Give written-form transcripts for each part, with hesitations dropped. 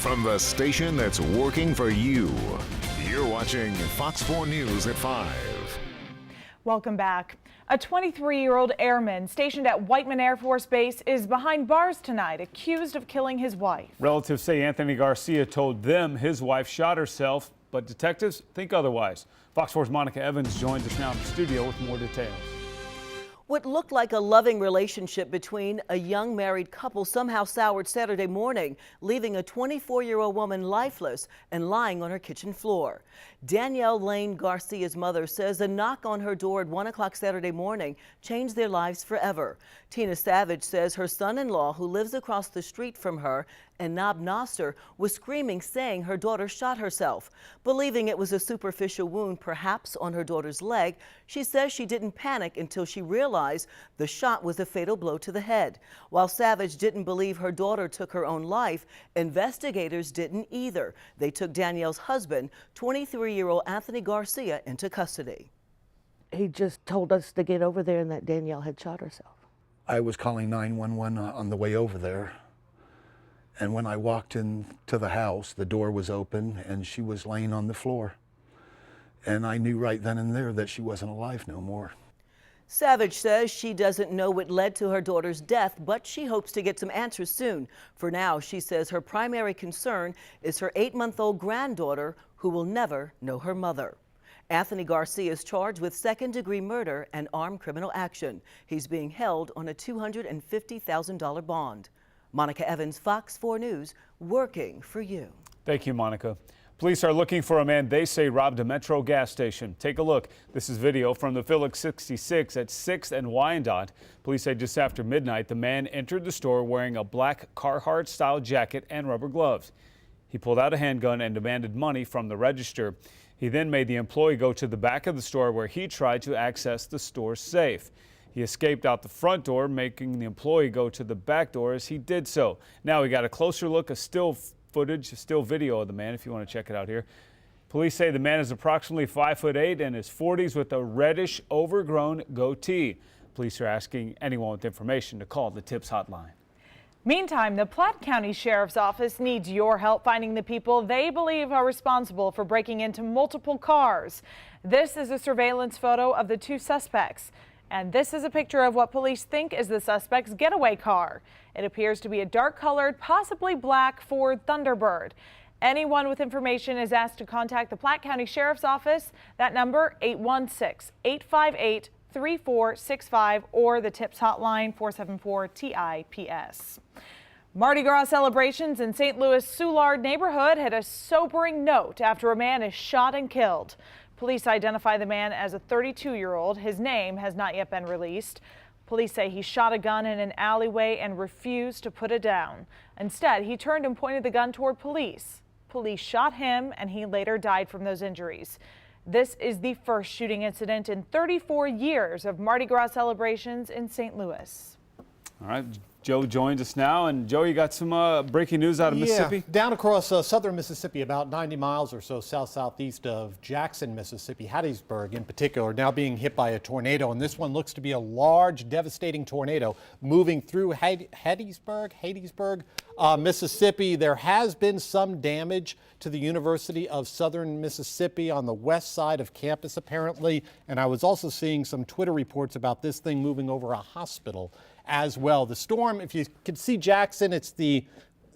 from the station that's working for you. You're watching Fox 4 News at 5. Welcome back. A 23-year-old airman stationed at Whiteman Air Force Base is behind bars tonight, accused of killing his wife. Relatives say Anthony Garcia told them his wife shot herself, but detectives think otherwise. Fox 4's Monica Evans joins us now in the studio with more details. What looked like a loving relationship between a young married couple somehow soured Saturday morning, leaving a 24-year-old woman lifeless and lying on her kitchen floor. Danielle Lane Garcia's mother says a knock on her door at 1 o'clock Saturday morning changed their lives forever. Tina Savage says her son-in-law, who lives across the street from her, and Nab Nasser, was screaming, saying her daughter shot herself. Believing it was a superficial wound, perhaps on her daughter's leg, she says she didn't panic until she realized the shot was a fatal blow to the head. While Savage didn't believe her daughter took her own life, investigators didn't either. They took Danielle's husband, 23-year-old Anthony Garcia, into custody. He just told us to get over there and that Danielle had shot herself. I was calling 911 on the way over there. And when I walked into the house, the door was open and she was laying on the floor. And I knew right then and there that she wasn't alive no more. Savage says she doesn't know what led to her daughter's death, but she hopes to get some answers soon. For now, she says her primary concern is her 8-month-old granddaughter, who will never know her mother. Anthony Garcia is charged with second-degree murder and armed criminal action. He's being held on a $250,000 bond. Monica Evans, Fox 4 News, working for you. Thank you, Monica. Police are looking for a man they say robbed a Metro gas station. Take a look. This is video from the Phillips 66 at 6th and Wyandotte. Police say just after midnight, the man entered the store wearing a black Carhartt-style jacket and rubber gloves. He pulled out a handgun and demanded money from the register. He then made the employee go to the back of the store where he tried to access the store's safe. He escaped out the front door, making the employee go to the back door as he did so. Now we got a closer look, a still video of the man, if you want to check it out here. Police say the man is approximately 5'8" in his 40s with a reddish, overgrown goatee. Police are asking anyone with information to call the TIPS hotline. Meantime, the Platte County Sheriff's Office needs your help finding the people they believe are responsible for breaking into multiple cars. This is a surveillance photo of the two suspects. And this is a picture of what police think is the suspect's getaway car. It appears to be a dark-colored, possibly black Ford Thunderbird. Anyone with information is asked to contact the Platte County Sheriff's Office. That number, 816-858-3465, or the TIPS hotline, 474-TIPS. Mardi Gras celebrations in St. Louis' Soulard neighborhood hit a sobering note after a man is shot and killed. Police identify the man as a 32-year-old. His name has not yet been released. Police say he shot a gun in an alleyway and refused to put it down. Instead, he turned and pointed the gun toward police. Police shot him, and he later died from those injuries. This is the first shooting incident in 34 years of Mardi Gras celebrations in St. Louis. All right, Joe joins us now. And Joe, you got some breaking news out of Mississippi? Down across southern Mississippi, about 90 miles or so south-southeast of Jackson, Mississippi, Hattiesburg in particular, now being hit by a tornado. And this one looks to be a large, devastating tornado moving through Hattiesburg, Mississippi. There has been some damage to the University of Southern Mississippi on the west side of campus, apparently. And I was also seeing some Twitter reports about this thing moving over a hospital as well. The storm, if you can see Jackson, it's the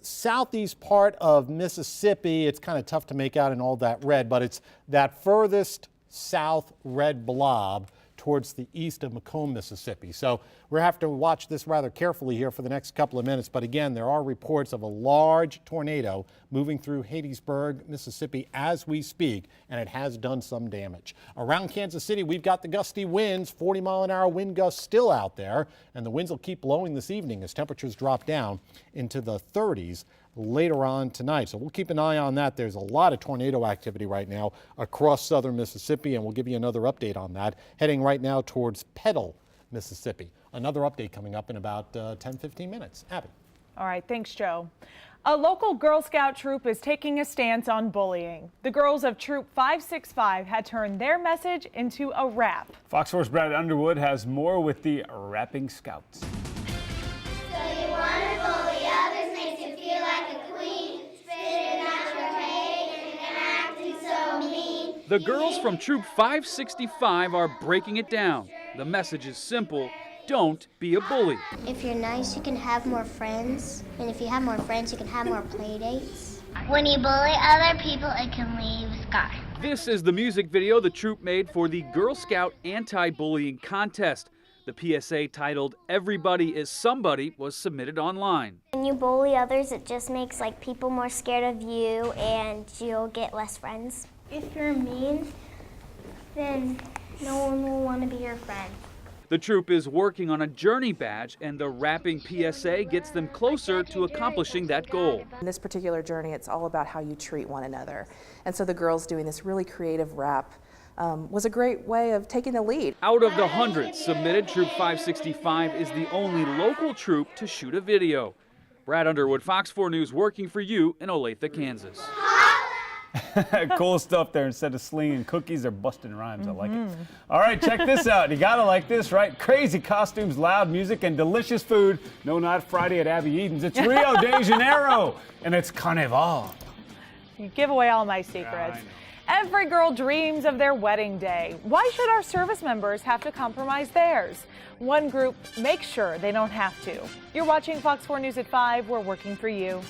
southeast part of Mississippi. It's kind of tough to make out in all that red, but it's that furthest south red blob towards the east of Macomb, Mississippi. So we'll have to watch this rather carefully here for the next couple of minutes. But again, there are reports of a large tornado moving through Hattiesburg, Mississippi as we speak, and it has done some damage. Around Kansas City, we've got the gusty winds, 40-mile-an-hour wind gusts still out there, and the winds will keep blowing this evening as temperatures drop down into the 30s later on tonight. So we'll keep an eye on that. There's a lot of tornado activity right now across southern Mississippi, and we'll give you another update on that. Heading right now towards Petal, Mississippi. Another update coming up in about 10-15 minutes. Abby. All right, thanks, Joe. A local Girl Scout troop is taking a stance on bullying. The girls of Troop 565 had turned their message into a rap. Fox 4's Brad Underwood has more with the Rapping Scouts. So you want to bully others, makes you feel like a queen. Spit it The girls from Troop 565 are breaking it down. The message is simple: don't be a bully. If you're nice, you can have more friends. And if you have more friends, you can have more play dates. When you bully other people, it can leave a scar. This is the music video the troop made for the Girl Scout anti-bullying contest. The PSA titled "Everybody is Somebody" was submitted online. When you bully others, it just makes people more scared of you, and you'll get less friends. If you're mean, then no one will want to be your friend. The troop is working on a journey badge, and the rapping PSA gets them closer to accomplishing that goal. In this particular journey, it's all about how you treat one another. And so the girls doing this really creative rap was a great way of taking the lead. Out of the hundreds submitted, Troop 565 is the only local troop to shoot a video. Brad Underwood, Fox 4 News, working for you in Olathe, Kansas. Cool stuff there. Instead of slinging cookies or busting rhymes. I like it. All right, check this out. You gotta like this, right? Crazy costumes, loud music, and delicious food. No, not Friday at Abby Eden's. It's Rio de Janeiro, and it's Carnival. You give away all my secrets. Every girl dreams of their wedding day. Why should our service members have to compromise theirs? One group makes sure they don't have to. You're watching Fox 4 News at 5. We're working for you.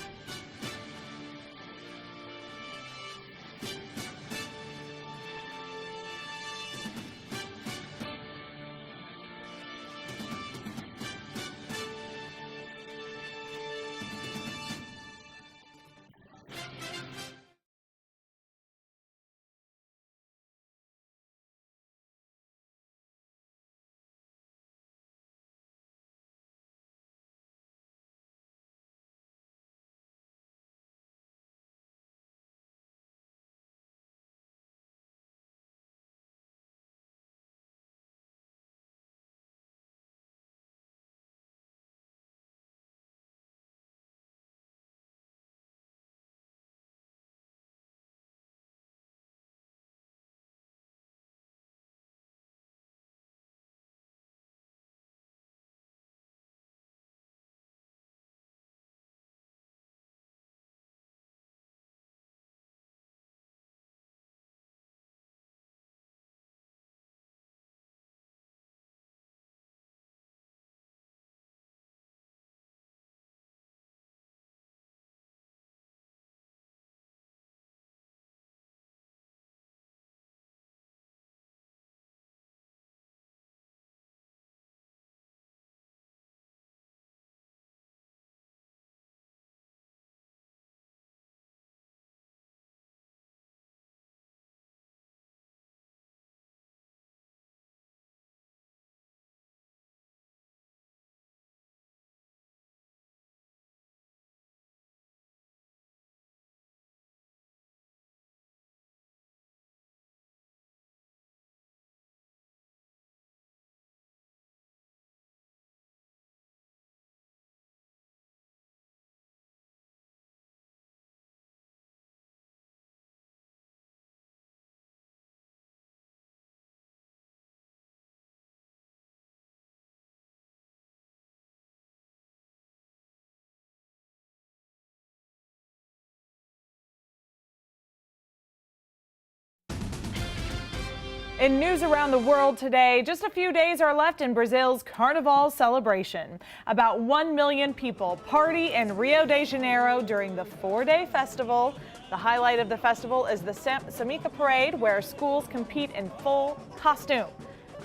In news around the world today, just a few days are left in Brazil's Carnival celebration. About 1 million people party in Rio de Janeiro during the 4-day festival. The highlight of the festival is the Samika Parade, where schools compete in full costume.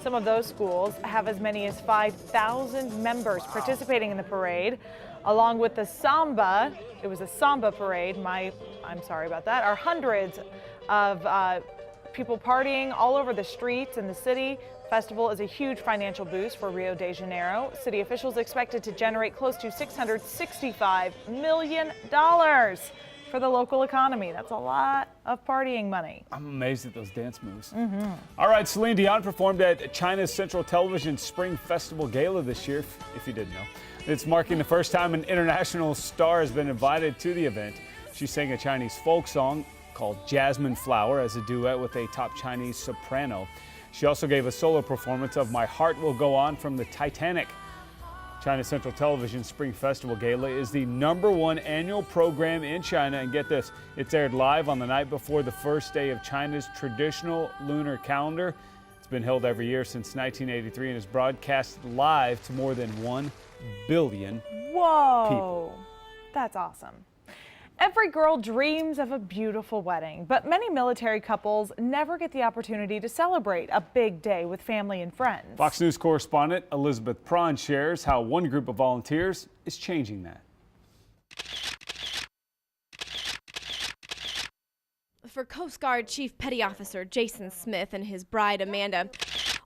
Some of those schools have as many as 5,000 members participating in the parade. Along with the samba, it was a samba parade, I'm sorry about that, are hundreds of people partying all over the streets in the city. The festival is a huge financial boost for Rio de Janeiro. City officials expected to generate close to $665 million for the local economy. That's a lot of partying money. I'm amazed at those dance moves. All right, Celine Dion performed at China's Central Television Spring Festival Gala this year, if you didn't know. It's marking the first time an international star has been invited to the event. She sang a Chinese folk song called Jasmine Flower as a duet with a top Chinese soprano. She also gave a solo performance of My Heart Will Go On from the Titanic. China Central Television's Spring Festival Gala is the #1 annual program in China, and get this, it's aired live on the night before the first day of China's traditional lunar calendar. It's been held every year since 1983 and is broadcast live to more than 1 billion people. That's awesome. Every girl dreams of a beautiful wedding, but many military couples never get the opportunity to celebrate a big day with family and friends. Fox News correspondent Elizabeth Prawn shares how one group of volunteers is changing that. For Coast Guard Chief Petty Officer Jason Smith and his bride Amanda,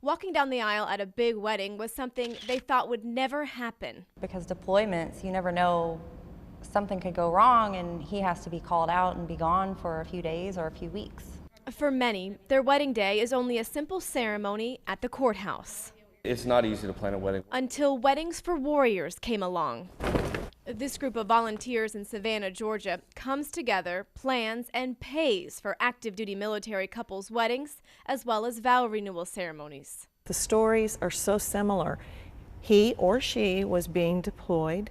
walking down the aisle at a big wedding was something they thought would never happen. Because deployments, you never know, something could go wrong and he has to be called out and be gone for a few days or a few weeks. For many, their wedding day is only a simple ceremony at the courthouse. It's not easy to plan a wedding. Until Weddings for Warriors came along. This group of volunteers in Savannah, Georgia, comes together, plans, and pays for active duty military couples' weddings, as well as vow renewal ceremonies. The stories are so similar. He or she was being deployed.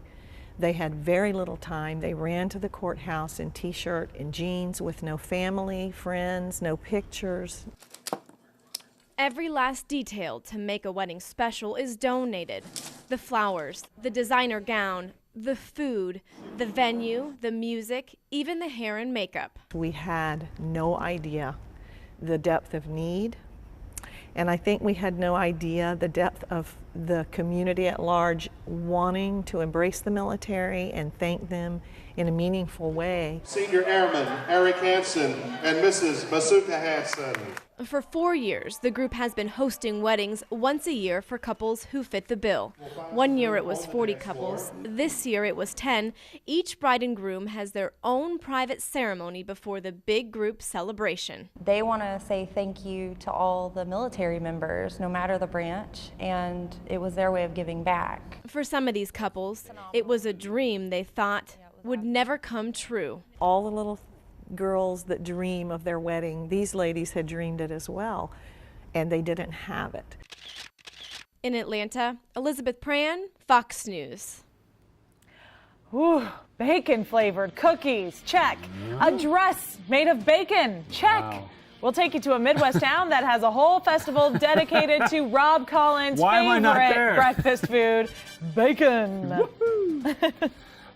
They had very little time. They ran to the courthouse in t-shirt and jeans with no family, friends, no pictures. Every last detail to make a wedding special is donated. The flowers, the designer gown, the food, the venue, the music, even the hair and makeup. We had no idea the depth of need, and I think we had no idea the depth of the community at large wanting to embrace the military and thank them in a meaningful way. Senior Airman Eric Hansen and Mrs. Masuka Hansen. For 4 years, the group has been hosting weddings once a year for couples who fit the bill. One year it was 40 couples. This year it was 10. Each bride and groom has their own private ceremony before the big group celebration. They want to say thank you to all the military members, no matter the branch, and it was their way of giving back. For some of these couples, it was a dream they thought would never come true. All the little girls that dream of their wedding, these ladies had dreamed it as well, and they didn't have it. In Atlanta, Elizabeth Prawn, Fox News. Ooh, bacon-flavored cookies, check. A dress made of bacon, check. Wow. We'll take you to a Midwest town that has a whole festival dedicated to Rob Collins' favorite breakfast food, bacon.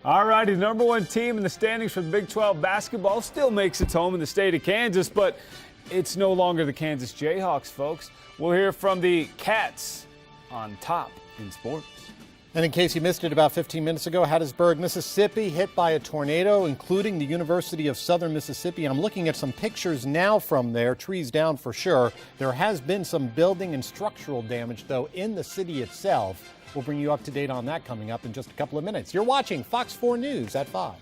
All righty, the #1 team in the standings for the Big 12 basketball still makes its home in the state of Kansas, but it's no longer the Kansas Jayhawks, folks. We'll hear from the Cats on top in sports. And in case you missed it about 15 minutes ago, Hattiesburg, Mississippi, hit by a tornado, including the University of Southern Mississippi. I'm looking at some pictures now from there, trees down for sure. There has been some building and structural damage, though, in the city itself. We'll bring you up to date on that coming up in just a couple of minutes. You're watching Fox 4 News at 5.